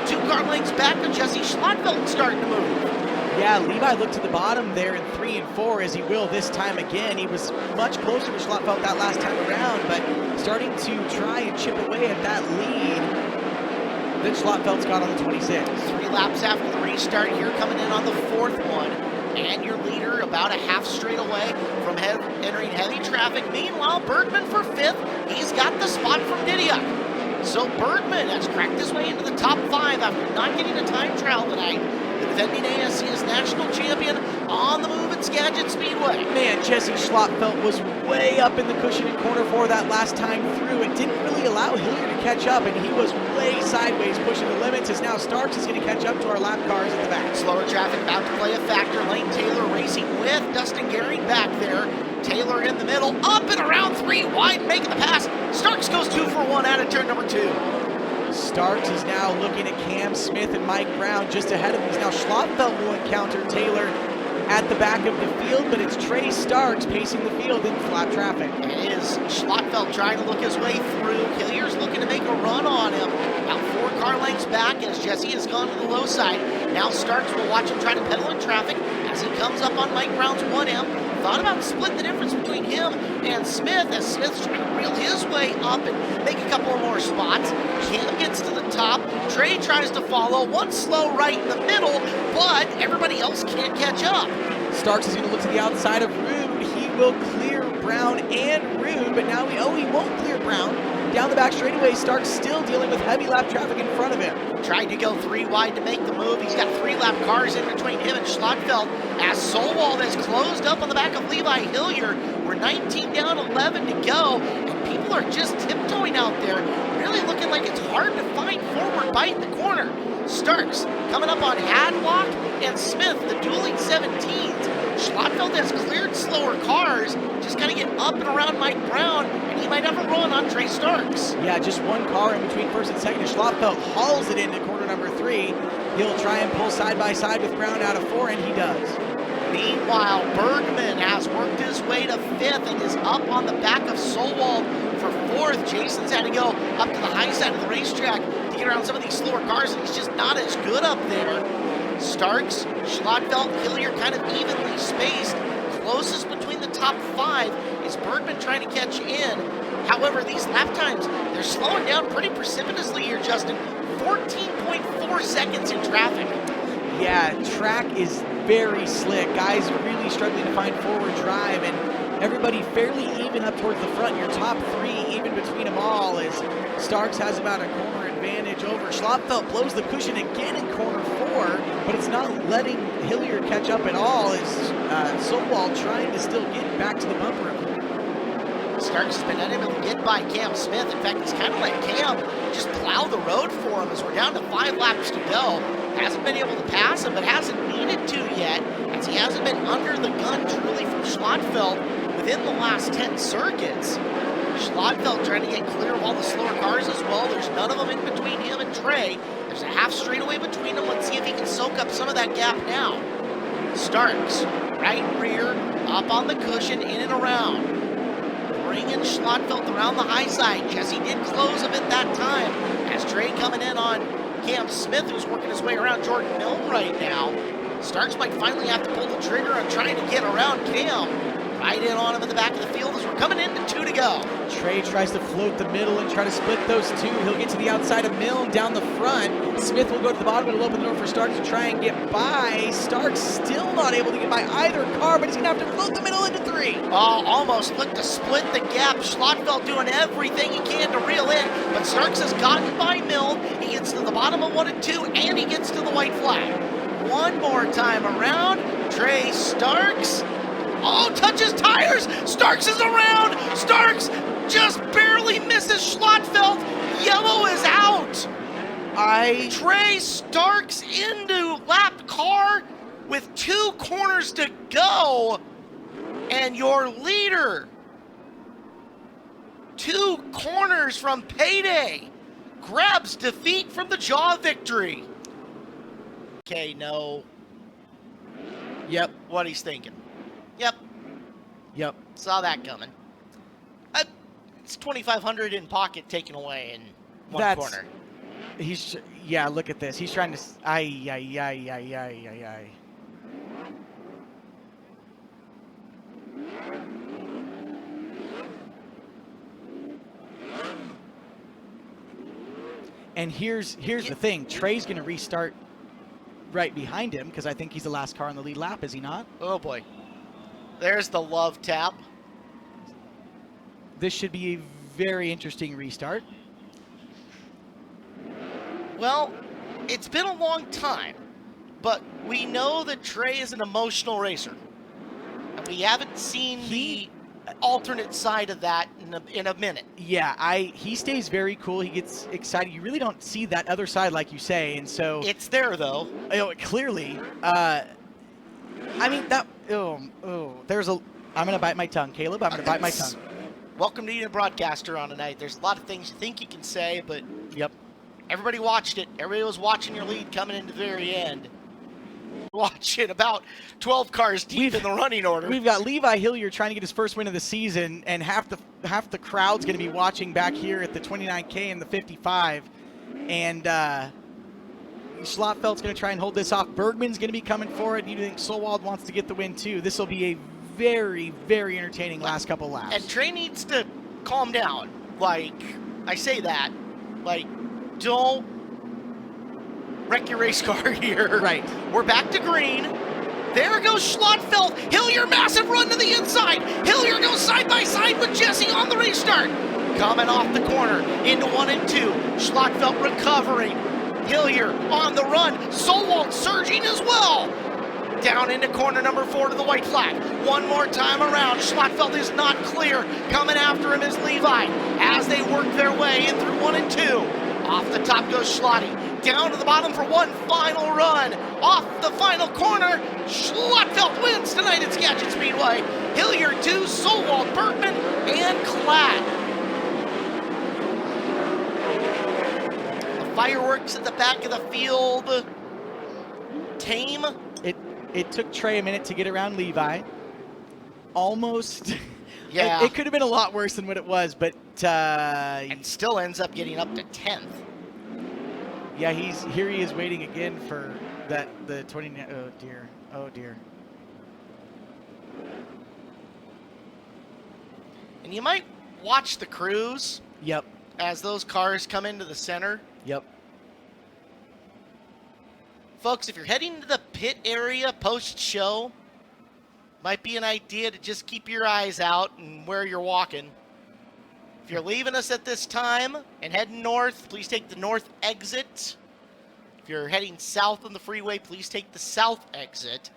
Speaker 2: 2 car lengths back to Jesse Schlottfeld starting to move.
Speaker 1: Yeah, Levi looked to the bottom there in 3 and 4, as he will this time again. He was much closer to Schlottfeld that last time around, but starting to try and chip away at that lead that Schlottfeld's got on the 26.
Speaker 2: 3 laps after the restart here, coming in on the 4th one. And your leader about a half straight away from entering heavy traffic. Meanwhile, Bergman for 5th. He's got the spot from Didiak. So Bergman has cracked his way into the top 5 after not getting a time trial tonight. The defending ASCS national champion on the move at Skagit Speedway.
Speaker 1: Man, Jesse Schlottfeld was way up in the cushion in corner 4 that last time through. It didn't really allow Hillier to catch up, and he was way sideways pushing the limits, as now Starks is going to catch up to our lap cars at the back.
Speaker 2: Slower traffic about to play a factor. Lane Taylor racing with Dustin Gehring back there. Taylor in the middle, up and around 3 wide, making the pass. Starks goes 2 for 1 out of turn number 2.
Speaker 1: Starks is now looking at Cam Smith and Mike Brown just ahead of him. Now Schlottfeld will encounter Taylor at the back of the field, but it's Trey Starks pacing the field in flat traffic.
Speaker 2: It is Schlottfeld trying to look his way through. Hillier's looking to make a run on him. About 4 car lengths back as Jesse has gone to the low side. Now Starks will watch him try to pedal in traffic as he comes up on Mike Brown's 1M. Thought about splitting the difference between him and Smith as Smith's trying to reel his way up and make a couple of more spots. Cam gets to the top. Trey tries to follow. 1 slow right in the middle, but everybody else can't catch up.
Speaker 1: Starks is going to look to the outside of Rube. He will clear Brown and Rube, but now he won't clear Brown. Down the back straightaway, Starks still dealing with heavy lap traffic in front of him.
Speaker 2: Tried to go 3 wide to make the move. He's got 3 lap cars in between him and Schlottfeld as Sowald has closed up on the back of Levi Hillier. We're 19 down, 11 to go, and people are just tiptoeing out there, really looking like it's hard to find forward bite in the corner. Starks coming up on Hadlock and Smith, the dueling 17s. Schlottfeld has cleared slower cars, just got to get up and around Mike Brown, and he might have a run on Trey Starks.
Speaker 1: Yeah, just 1 car in between 1st and 2nd. Schlottfeld hauls it into corner number 3. He'll try and pull side by side with Brown out of 4, and he does.
Speaker 2: Meanwhile, Bergman has worked his way to 5th and is up on the back of Sowald for 4th. Jason's had to go up to the high side of the racetrack to get around some of these slower cars, and he's just not as good up there. Starks, Schlottfeld, Hillier kind of evenly spaced. Closest between the top 5 is Bergman trying to catch in. However, these lap times, they're slowing down pretty precipitously here, Justin. 14.4 seconds in traffic.
Speaker 1: Yeah, track is very slick. Guys really struggling to find forward drive, and everybody fairly even up towards the front. Your top three even between them all, as Starks has about a corner advantage over. Schlotfeld blows the cushion again in corner 4, but it's not letting Hilliard catch up at all, as Sowald trying to still get back to the bumper.
Speaker 2: Starks has been unable to get by Cam Smith. In fact, he's kind of let Cam just plow the road for him as we're down to 5 laps to go. Hasn't been able to pass him, but hasn't needed to yet, as he hasn't been under the gun truly from Schlotfeld within the last 10 circuits. Schlotfeld trying to get clear of all the slower cars as well. There's none of them in between him and Trey. There's a half straightaway between them. Let's see if he can soak up some of that gap now. Starks, right rear, up on the cushion, in and around. Bringing Schlotfeld around the high side. Jesse did close a bit that time, as Trey coming in on Cam Smith, who's working his way around Jordan Milne right now. Starks might finally have to pull the trigger on trying to get around Cam. Right in on him in the back of the field as we're coming into 2 to go.
Speaker 1: Trey tries to float the middle and try to split those two. He'll get to the outside of Milne down the front. Smith will go to the bottom. It'll open the door for Starks to try and get by. Starks still not able to get by either car, but he's going to have to float the middle into 3.
Speaker 2: Oh, almost looked to split the gap. Schlotfeld doing everything he can to reel in, but Starks has gotten by Milne. He gets to the bottom of 1 and 2, and he gets to the white flag. One more time around. Trey Starks. Oh, touches tires. Starks is around. Starks just barely misses Schlotfeld. Yellow is out. Trey Starks into lap car with 2 corners to go. And your leader, 2 corners from payday, grabs defeat from the jaw victory. Okay, no.
Speaker 1: Yep.
Speaker 2: What he's thinking. Yep. Saw that coming. It's 2,500 in pocket taken away in one corner.
Speaker 1: Yeah, look at this. He's trying to, And here's the thing. Trey's going to restart right behind him, because I think he's the last car on the lead lap, is he not?
Speaker 2: Oh boy. There's the love tap.
Speaker 1: This should be a very interesting restart.
Speaker 2: Well, it's been a long time, but we know that Trey is an emotional racer. And we haven't seen the alternate side of that in a minute.
Speaker 1: Yeah, he stays very cool. He gets excited. You really don't see that other side, like you say, and so
Speaker 2: it's there though.
Speaker 1: Clearly. I mean that. I'm gonna bite my tongue, Caleb. I'm gonna bite my tongue.
Speaker 2: Welcome to being a broadcaster on tonight. There's a lot of things you think you can say, but
Speaker 1: yep.
Speaker 2: Everybody watched it. Everybody was watching your lead coming into the very end. Watch it about 12 cars deep in the running order.
Speaker 1: We've got Levi Hilliard trying to get his first win of the season, and half the crowd's going to be watching back here at the 29K and the 55. And Schlotfeld's going to try and hold this off. Bergman's going to be coming for it. You think Sowald wants to get the win too. This will be a very, very entertaining last couple laps.
Speaker 2: And Trey needs to calm down. Like, I say that. Like, don't wreck your race car here.
Speaker 1: Right.
Speaker 2: We're back to green. There goes Schlotfeld. Hilliard, massive run to the inside. Hilliard goes side by side with Jesse on the restart. Coming off the corner into 1 and 2. Schlotfeld recovering. Hilliard on the run. Sowald surging as well. Down into corner number 4 to the white flag. One more time around. Schlotfeld is not clear. Coming after him is Levi as they work their way in through 1 and 2. Off the top goes Schlotty. Down to the bottom for one final run. Off the final corner. Schlotfeld wins tonight at Skagit Speedway. Hilliard 2, Sowald, Bergman, and Klatt. The fireworks at the back of the field. Tame.
Speaker 1: It took Trey a minute to get around Levi. Almost.
Speaker 2: Yeah.
Speaker 1: It could have been a lot worse than what it was, but
Speaker 2: and still ends up getting up to 10th.
Speaker 1: Yeah, he is waiting again for the 20. Oh dear.
Speaker 2: And you might watch the crews.
Speaker 1: Yep.
Speaker 2: As those cars come into the center.
Speaker 1: Yep.
Speaker 2: Folks, if you're heading to the pit area post-show, might be an idea to just keep your eyes out and where you're walking. If you're leaving us at this time and heading north, please take the north exit. If you're heading south on the freeway, please take the south exit.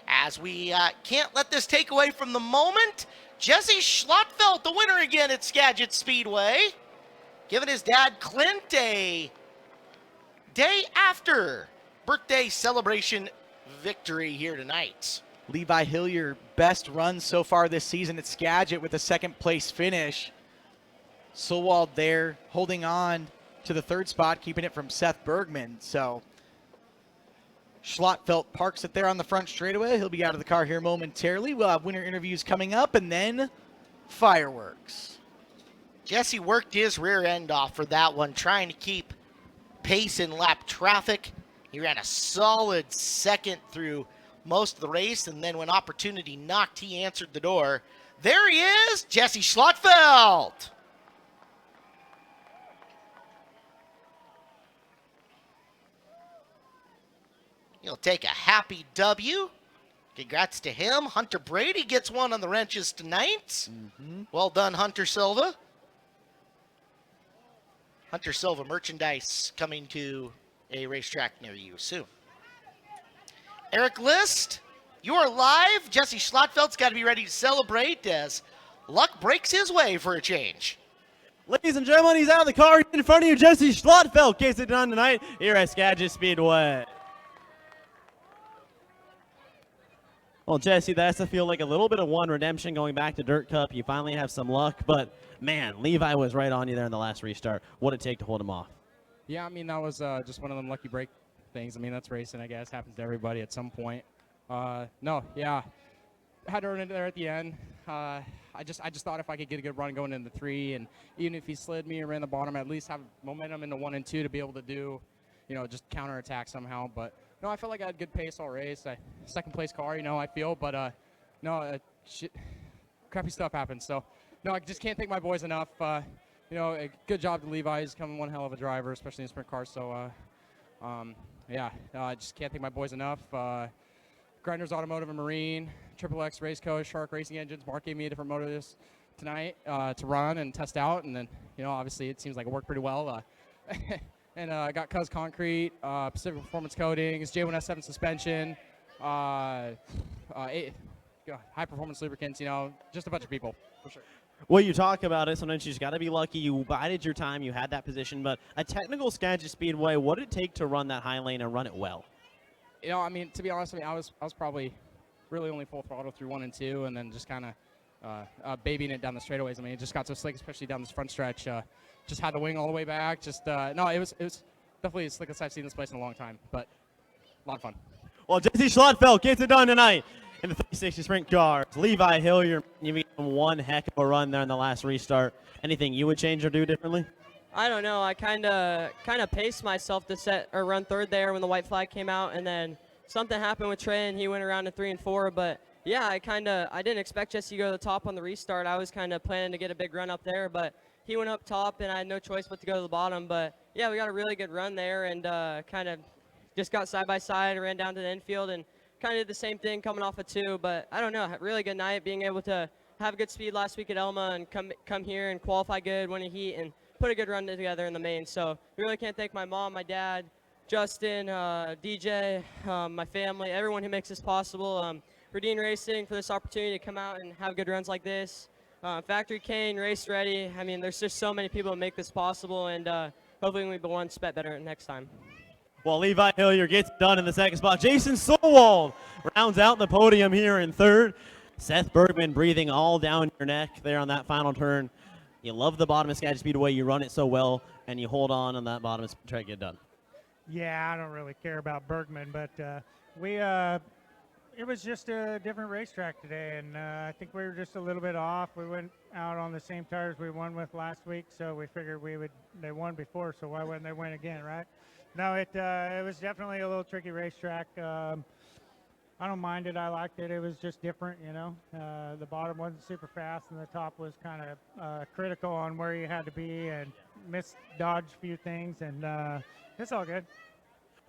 Speaker 2: As we can't let this take away from the moment, Jesse Schlottfeld, the winner again at Skagit Speedway, giving his dad Clint a day after birthday celebration victory here tonight.
Speaker 1: Levi Hillier, best run so far this season at Skagit with a second place finish. Sulwald there holding on to the third spot, keeping it from Seth Bergman. So Schlottfeld parks it there on the front straightaway. He'll be out of the car here momentarily. We'll have winner interviews coming up and then fireworks.
Speaker 2: Jesse worked his rear end off for that one, trying to keep pace in lap traffic. He ran a solid second through most of the race, and then when opportunity knocked, he answered the door. There he is, Jesse Schlottfeld. He'll take a happy W. Congrats to him. Hunter Brady gets one on the wrenches tonight. Well done, Hunter Silva. Hunter Silva merchandise coming to a racetrack near you soon. Eric List, you are live. Jesse Schlottfeld's got to be ready to celebrate as luck breaks his way for a change.
Speaker 3: Ladies and gentlemen, he's out of the car in front of you. Jesse Schlottfeld gets it done tonight here at Skagit Speedway. Well, Jesse, that has to feel like a little bit of one redemption going back to Dirt Cup. You finally have some luck, but man, Levi was right on you there in the last restart. What did it take to hold him off?
Speaker 4: Yeah, I mean, that was just one of them lucky break things. I mean, that's racing, I guess. Happens to everybody at some point. No, yeah. Had to run it there at the end. I just thought if I could get a good run going into 3, and even if he slid me and ran the bottom, at least have momentum into 1 and 2 to be able to do, just counterattack somehow. But no, I felt like I had good pace all race. Second place car, I feel. But crappy stuff happens. So no, I just can't thank my boys enough. A good job to Levi. He's become one hell of a driver, especially in sprint cars. So I just can't thank my boys enough. Grinders Automotive and Marine, Triple X Race Co, Shark Racing Engines. Mark gave me a different motor this tonight to run and test out, and then obviously it seems like it worked pretty well. And I got Cuz Concrete, Pacific Performance Coatings, J1S7 suspension, high performance lubricants. Just a bunch of people for sure.
Speaker 3: Well, you talk about it. Sometimes you just got to be lucky. You bided your time. You had that position. But a technical Skagit Speedway, what did it take to run that high lane and run it well?
Speaker 4: I mean, to be honest with you, I was probably really only full throttle through 1 and 2, and then just kind of babying it down the straightaways. I mean, it just got so slick, especially down this front stretch. Just had the wing all the way back. No, it was definitely the slickest I've seen this place in a long time. But a lot of fun.
Speaker 3: Well, Jesse Schlottfeld gets it done tonight in the 360 sprint cars. Levi Hillier, you made one heck of a run there in the last restart. Anything you would change or do differently?
Speaker 5: I don't know. I kind of paced myself to set or run third there when the white flag came out, and then something happened with Trey and he went around to 3 and 4. But yeah, I didn't expect Jesse to go to the top on the restart. I was kind of planning to get a big run up there, but he went up top and I had no choice but to go to the bottom. But yeah, we got a really good run there and kind of just got side by side and ran down to the infield and kind of did the same thing coming off of 2. But I don't know, really good night being able to have good speed last week at Elma and come here and qualify good, win a heat, and put a good run together in the main. So really can't thank my mom, my dad, Justin, DJ, my family, everyone who makes this possible. Radine Racing for this opportunity to come out and have good runs like this. Factory Cane, Race Ready. I mean, there's just so many people that make this possible, and hopefully we'll be one step better next time.
Speaker 3: Well, Levi Hillier gets done in the second spot. Jason Solwald rounds out the podium here in third. Seth Bergman breathing all down your neck there on that final turn. You love the bottom of Skagit Speedway. You run it so well, and you hold on that bottom and try to get it done.
Speaker 6: Yeah, I don't really care about Bergman, but it was just a different racetrack today, and I think we were just a little bit off. We went out on the same tires we won with last week, so we figured they won before, so why wouldn't they win again, right? No, it was definitely a little tricky racetrack. I don't mind it. I liked it. It was just different, The bottom wasn't super fast, and the top was kind of critical on where you had to be and dodge a few things, and it's all good.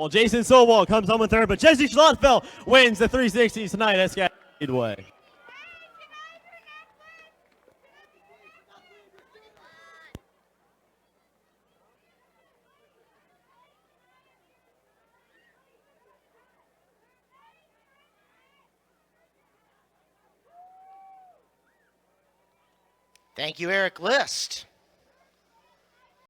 Speaker 3: Well, Jason Sowell comes home in third, but Jesse Schlottfeld wins the 360s tonight at Skagit Speedway.
Speaker 2: Thank you, Eric List.